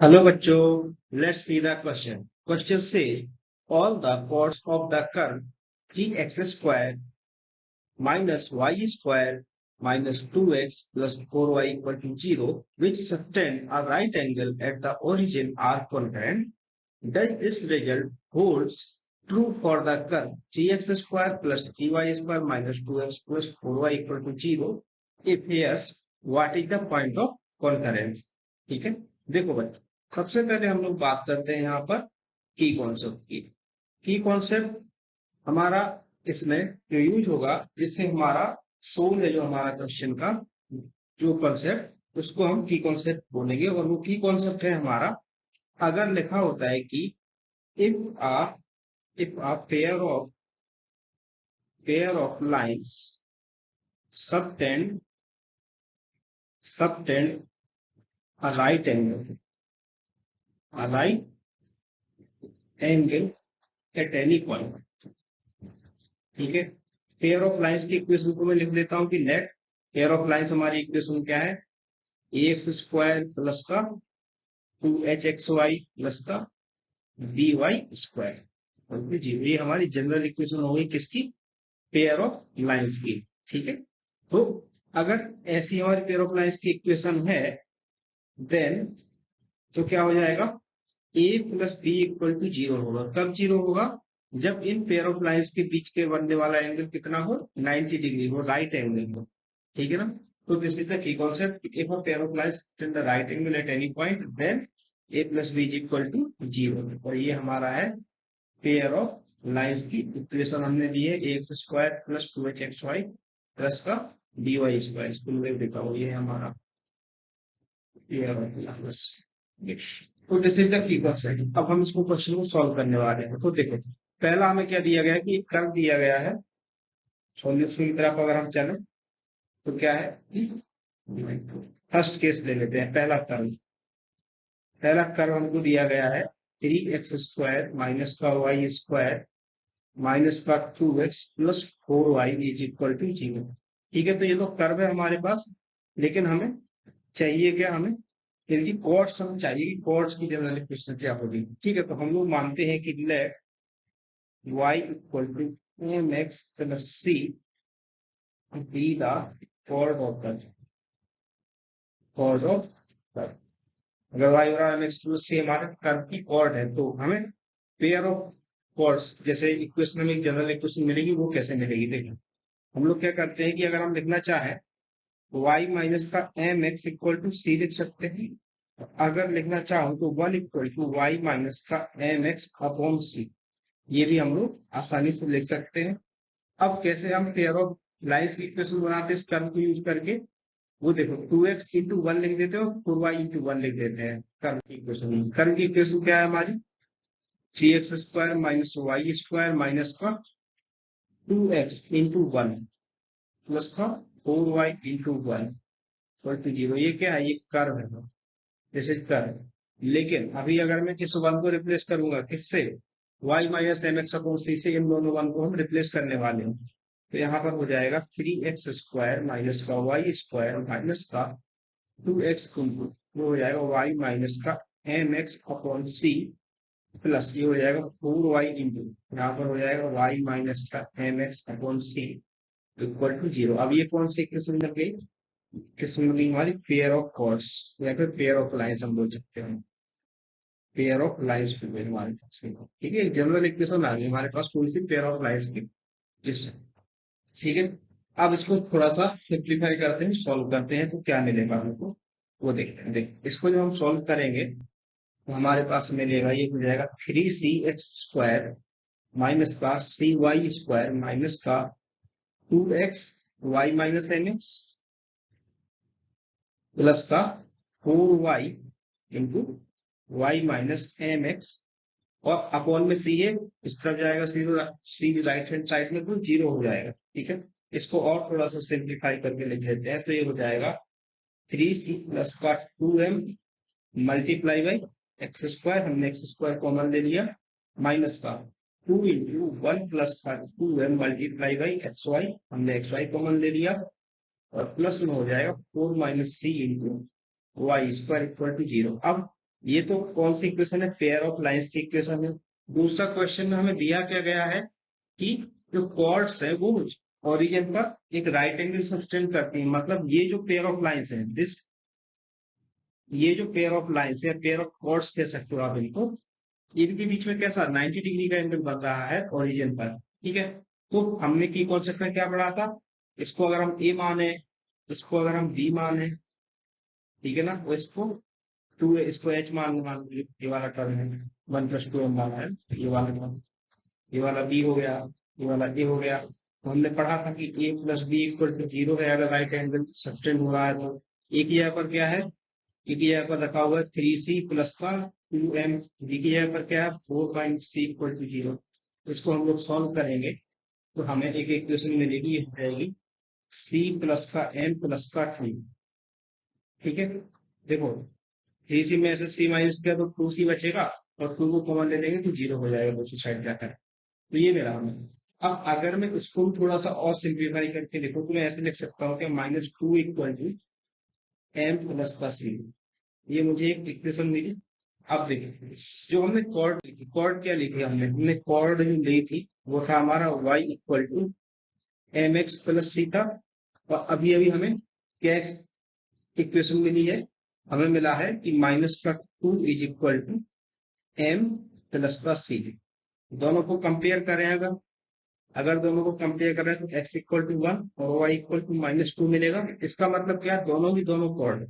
Hello bachcho, let's see the question. Question says all the chords of the curve 3x square minus y square minus 2x plus 4y equal to 0, which subtend a right angle at the origin are concurrent. Does this result holds true for the curve 3x square plus 3y square minus 2x plus 4y equal to 0? If yes, what is the point of concurrence? ठीक है, देखो बच्चों, सबसे पहले हम लोग बात करते हैं यहाँ पर की कॉन्सेप्ट की। की कॉन्सेप्ट हमारा इसमें जो यूज होगा, जिससे हमारा सोल है जो हमारा क्वेश्चन का जो कॉन्सेप्ट, उसको हम की कॉन्सेप्ट बोलेंगे। और वो की कॉन्सेप्ट है हमारा, अगर लिखा होता है कि if a pair of lines subtend a right angle at any point, ठीक है। पेयर ऑफ लाइंस की इक्वेशन को मैं लिख देता हूं कि नेट पेयर ऑफ लाइंस हमारी इक्वेशन क्या है, ax स्क्वायर प्लस का 2hxy प्लस का by स्क्वायर जीरो। ये हमारी जनरल इक्वेशन हो गई किसकी, पेयर ऑफ लाइंस की, ठीक है। तो अगर ऐसी हमारी पेयर ऑफ लाइंस की इक्वेशन है, देन तो क्या हो जाएगा, a plus B equal to 0 होगा। कब 0 होगा, जब इन पेयर ऑफ लाइंस के बीच के बनने वाला एंगल कितना हो, 90 डिग्री हो, राइट एंगल हो, ठीक है ना। तो this is the key concept, if a pair of lines in the right angle at any point then a plus b is equal to 0। और ये हमारा है पेयर ऑफ लाइंस की इक्वेशन हमने दी है, x square plus 2hxy plus का dy square. इसको मैं देता हूँ, ये हमारा पेयर ऑफ लाइंस। तो this is the key concept. अब हम इसको क्वेश्चन को सॉल्व करने वाले हैं। तो देखो, पहला हमें क्या दिया गया है कि एक कर्व दिया गया है। सॉल्यूशन की तरफ अगर हम चले तो क्या है, फर्स्ट केस ले लेते हैं। पहला कर्व हमको दिया गया है 3x स्क्वायर माइनस का वाई स्क्वायर माइनस का 2x plus 4y is equal to 0, ठीक है। तो ये तो कर्व है हमारे पास, लेकिन हमें चाहिए क्या, हमें इनकी कॉर्ड्स हमें चाहिए कि कॉर्ड्स की जनरल इक्वेशन क्या होगी, ठीक है। तो हम लोग मानते हैं कि let y equal to mx plus c be the chord of the curve. अगर y और mx प्लस c हमारे कर्व की कॉर्ड है, तो हमें पेयर ऑफ कॉर्ड्स जैसे इक्वेशन में एक जनरल इक्वेशन मिलेगी, वो कैसे मिलेगी, देखिए। हम लोग क्या करते हैं कि अगर हम लिखना चाहें y माइनस का mx इक्वल टू c लिख सकते हैं। अगर लिखना चाहूं तो 1 इक्वल टू वाई माइनस का mx अपॉन c, ये भी हम लोग आसानी से लिख सकते हैं। अब कैसे हम पेयर ऑफ लाइंस की इक्वेशन बनाते हैं इस कर्व को यूज करके, वो देखो 2x इंटू 1 लिख देते हो, 4y इंटू 1 लिख देते हैं कर्व की इक्वेशन। कर्व की इक्वेशन क्या है हमारी, 3x square minus y square minus का 2x इंटू 1 प्लस का 4y इंटू 1 इक्वल टू 0। ये क्या है, ये कर्व है, दिस इज कर्व। लेकिन अभी अगर मैं इस वन को रिप्लेस करूंगा किससे, y minus M x upon C से, इन दोनों वन को हम रिप्लेस करने वाले हैं। तो यहाँ पर हो जाएगा 3x स्क्वायर माइनस का वाई स्क्वायर माइनस का 2x इंटू वो हो जाएगा y माइनस का एम एक्स अपॉन सी प्लस ये हो जाएगा 4y इंटू यहाँ पर हो जाएगा y माइनस का m x upon C equal to 0। अब ये कौन सी इक्वेशन बन गई, किस्म बनी हमारी पेयर ऑफ कॉर्ड्स या फिर पेयर ऑफ लाइंस हम बोल सकते हैं। पेयर ऑफ लाइंस हमारे पास, ठीक है। जनरल इक्वेशन आ गई हमारे पास कौन सी, पेयर ऑफ लाइंस की, जिस, ठीक है। अब इसको थोड़ा सा सिंप्लीफाई करते हैं, सॉल्व करते हैं, तो क्या मिलेगा हमको वो देखते हैं। देख, इसको जब हम सॉल्व करेंगे तो हमारे पास मिलेगा, ये हो जाएगा 3cx स्क्वायर माइनस का cy स्क्वायर माइनस का 2x y minus M x plus का 4y into Y minus M x और अपॉन में सी है, इस तरफ जाएगा सी राइट हैंड साइड में, तो 0 हो जाएगा, ठीक है। इसको और थोड़ा सा सिंप्लीफाई करके लिख देते हैं, तो ये हो जाएगा 3c प्लस का 2m multiply by x square, हमने एक्स स्क्वायर कॉमन ले लिया, माइनस का 2 इंटू 1 प्लस का 2m multiply by x y, हमने एक्स वाई कॉमन ले लिया, और प्लस में हो जाएगा 4 minus c into y square equal to 0। अब ये तो कौन सी इक्वेशन है, पेयर ऑफ लाइंस की इक्वेशन है। दूसरा क्वेश्चन में हमें दिया क्या गया है कि जो कॉर्ड्स है वो ओरिजिन पर एक राइट एंगल सब्टेंड करती है, मतलब ये जो पेयर ऑफ लाइंस है दिस, ये जो पेयर ऑफ लाइंस है, पेयर ऑफ कॉर्ड्स कह सकते हो आप इनको, इनके बीच में कैसा 90 डिग्री का एंगल बन रहा है ओरिजिन पर। ठीक है, तो हमने की कॉन्सेप्ट में क्या पढ़ा था, इसको अगर हम ए माने, इसको अगर हम बी माने, ठीक है ना, तो इसको टू, इसको एच मान ये वाला टर्म है, 1+2m वाला है, ये वाला टर्म, ये वाला बी हो गया, ये वाला ए हो गया। तो हमने पढ़ा था कि ए प्लस बी इक्वल टू 0 है अगर राइट एंगल सब्टेंड हो रहा है तो। ए की जगह पर क्या है, ए की जगह पर रखा हुआ है 3c प्लस का 2m, बी की जगह पर क्या है 4c इक्वल टू 0। इसको हम लोग सॉल्व करेंगे तो हमें एक इक्वेशन मिलेगी, ये हो जाएगी c प्लस का m प्लस का 2। ठीक है, देखो 3c में से 3 माइनस किया तो 2c बचेगा, और 2 को कॉमन ले लेंगे तो 0 हो जाएगा दूसरी साइड जाकर। तो ये मेरा हमें, अब अगर मैं इसको थोड़ा सा और सिंप्लीफाई करके देखो तो मैं ऐसे लिख सकता हूँ कि -2 इक्वल टू m प्लस का c, ये मुझे एक इक्वेशन मिली। अब देखिए जो हमने कॉर्ड लिखी, कॉर्ड क्या लिखी हमने कॉर्ड जो ली थी वो था हमारा y equal to M x plus C था। और अभी अभी हमें क्या इक्वेशन मिली है, हमें मिला है कि -2 is equal to m plus का सी। दोनों को कंपेयर करें, अगर अगर दोनों को कंपेयर करें तो x इक्वल टू 1 और y इक्वल टू -2 मिलेगा। इसका मतलब क्या है, दोनों ही दोनों कॉर्ड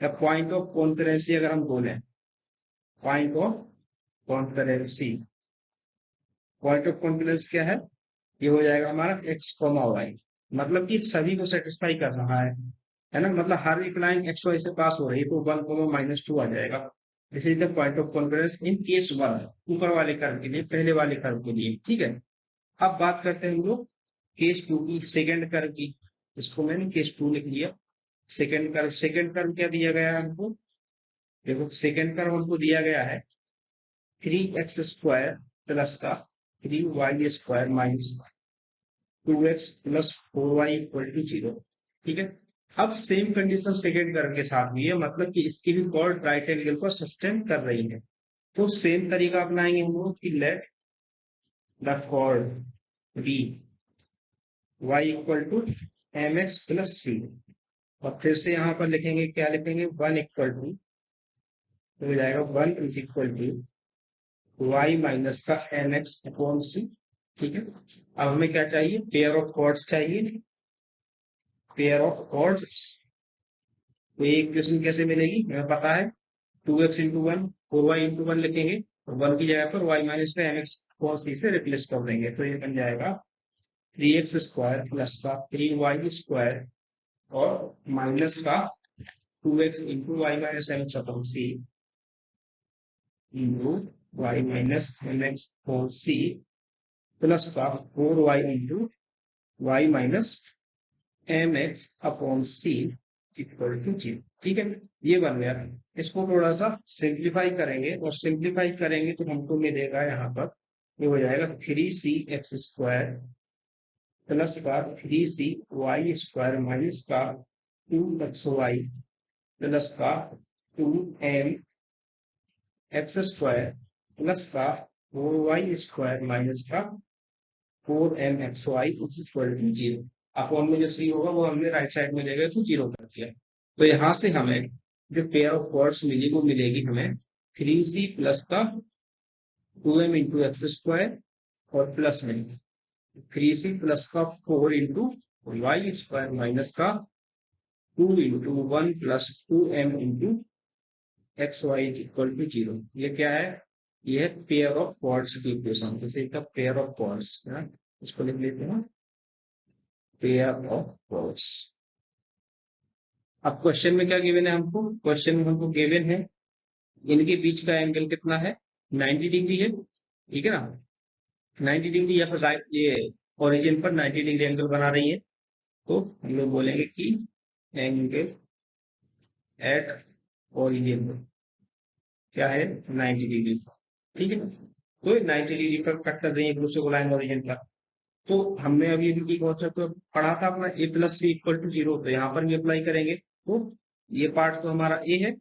या पॉइंट ऑफ कॉन्करेंसी अगर हम बोलें, point of concurrency, point of concurrence क्या है, ये हो जाएगा हमारा x, y, मतलब कि सभी को सेटिस्फाई कर रहा है ना, मतलब हर एक लाइन एक्स वाई से पास हो रही है तो 1, -2 आ जाएगा। This is the point of concurrence in case 1, ऊपर वाले कर्व के लिए, पहले वाले कर्व के लिए। ठीक है, अब बात करते हैं हम लोग केस 2 की, सेकंड कर्व की। इसको मैंने केस 2 लिख लिया। सेकंड कर्व क्या दिया गया है हमको, देखो सेकंड कर्व हमको दिया गया है 3x² प्लस का 3y² minus 2x plus 4y equal to 0। ठीक है, अब सेम कंडीशन सेकेंड कर्व के साथ भी है, मतलब कि इसकी भी कॉर्ड राइट एंगल को सस्टेन कर रही है। तो सेम तरीका अपनाएंगे हम लोग कि let the chord be y equal to M x plus C, और फिर से यहाँ पर लिखेंगे, क्या लिखेंगे, 1 इक्वल टू, हो जाएगा 1 is equal to y minus का एम एक्स अपॉन सी। ठीक है, अब हमें क्या चाहिए, पेयर ऑफ कॉर्ड्स चाहिए, पेयर ऑफ कॉर्ड्स। तो ये इक्वेशन कैसे मिलेगी, हमें पता है 2x इंटू 1, 4y इंटू 1 लिखेंगे, और 1 की जगह पर y माइनस का एम एक्स अपॉन सी से रिप्लेस कर देंगे, तो ये बन जाएगा 3x² प्लस का 3y² और माइनस का 2x into Y minus M x upon C into Y minus M x upon सी प्लस का 4y into Y minus M x upon C equal to 0। ठीक है, ये बन गया। इसको थोड़ा सा सिंप्लीफाई करेंगे, और सिंप्लीफाई करेंगे तो हमको मिलेगा यहाँ पर, ये हो जाएगा 3c(x²) प्लस का 3c(y²) माइनस का 2xy प्लस का 2mx² प्लस का 4y² माइनस का 4mxy इक्वल टू 0। अपॉन में जो सी होगा वो हमने राइट साइड में ले गए तो 0 कर दिया। तो यहाँ से हमें जो पेयर ऑफ कॉर्ड्स मिली वो मिलेगी हमें 3c प्लस का 2m इंटू x² और प्लस में 3c प्लस का 4 इंटू y² माइनस का 2 into 1 plus 2m into xy equal to 0। ये क्या है, ये है पेयर ऑफ कॉर्ड्स की इक्वेशन, जैसे इसका पेयर ऑफ कॉर्ड्स है, इसको लिख लेते हैं पेयर ऑफ कॉर्ड्स। अब क्वेश्चन में क्या गिवन है हमको, क्वेश्चन में हमको गिवन है इनके बीच का एंगल कितना है, 90 डिग्री है। ठीक है ना, 90 डिग्री या फिर ये ओरिजिन पर 90 डिग्री एंगल बना रही है, तो हम लोग बोलेंगे कि एंगल एट ओरिजिन क्या है 90 डिग्री। ठीक है, तो 90 डिग्री पर कट कर रही है एक दूसरे को लाइन ओरिजिन पर। तो हमने अभी इनकी कॉन्सेप्ट पढ़ा था अपना a plus c equal to 0, तो यहाँ पर भी अप्लाई करेंगे। तो ये पार्ट तो हमारा ए है,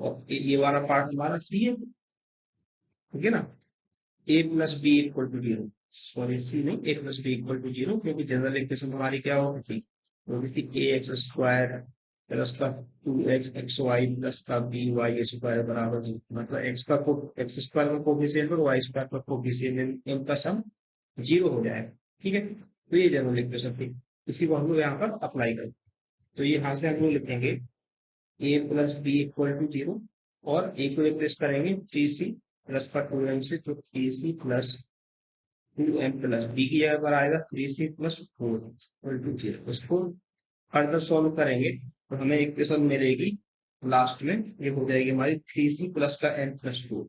और ये वाला पार्ट हमारा सी है, ठीक है ना। A plus B equal to 0, sorry C नहीं, A plus B equal to 0, क्योंकि जनरल इक्वेशन हमारी क्या होगी थी, वो भी थी ए एक्स स्क्वायर प्लस का 2x एक्स वाई प्लस का बी वाई स्क्वायर बराबर 0। मतलब एक्स का एक्स स्क्वायर का कोफिशिएंट और वाई स्क्वायर का कोफिशिएंट, इनका सम 0 हो जाएगा, ठीक है। तो ये जनरल इक्वेशन थी, इसी को हम लोग यहाँ पर अप्लाई करें। तो ये यहाँ से हम लोग लिखेंगे ए प्लस बी इक्वल टू 0, और ए को रिप्लेस करेंगे 3c प्लस का 2m से, तो 3c plus 2m plus B की जगह पर आएगा 3c प्लस 4 इक्वल टू 0। उसको फर्दर सॉल्व करेंगे तो हमें इक्वेशन मिलेगी लास्ट में, ये हो जाएगी हमारी 3c प्लस का m प्लस 4,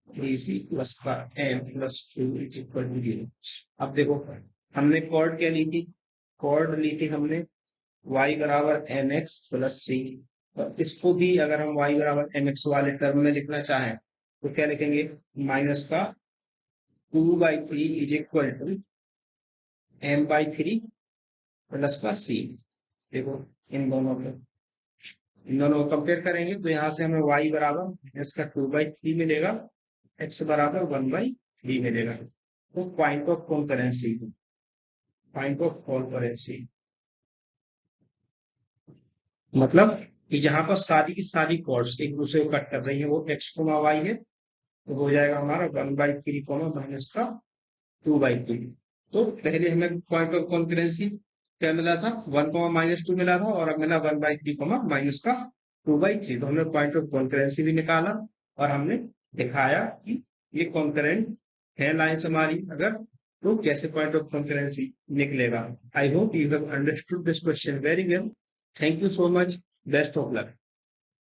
3c प्लस का m प्लस 2 इक्वल टू 0। अब देखो हमने कॉर्ड क्या ली थी, कॉर्ड ली थी हमने y बराबर एम एक्स प्लस सी। और इसको भी अगर हम y बराबर एम एक्स वाले टर्म में लिखना चाहें तो क्या लिखेंगे, माइनस का 2/3 is equal to m/3 plus का c। देखो इन दोनों को कंपेयर करेंगे तो यहाँ से हमें y बराबर माइनस का 2/3 मिलेगा, x बराबर 1/3 मिलेगा। तो point of concurrency, point of concurrency मतलब कि जहां पर सारी की सारी कॉर्ड्स एक दूसरे को कट कर रही है वो x कोमा y है, तो हो जाएगा हमारा 1/3 कोमा माइनस का 2/3। तो पहले हमें पॉइंट ऑफ कॉन्करेंसी क्या मिला था, 1 कोमा माइनस 2 मिला था, और अब मिला 1/3 कोमा माइनस का 2/3। तो हमने पॉइंट ऑफ कॉन्करेंसी भी निकाला और हमने दिखाया कि ये कॉन्करेंट है लाइन्स हमारी, अगर तो कैसे पॉइंट ऑफ कॉन्करेंसी निकलेगा। I hope you have understood this question very well. Thank you so much. Best of luck.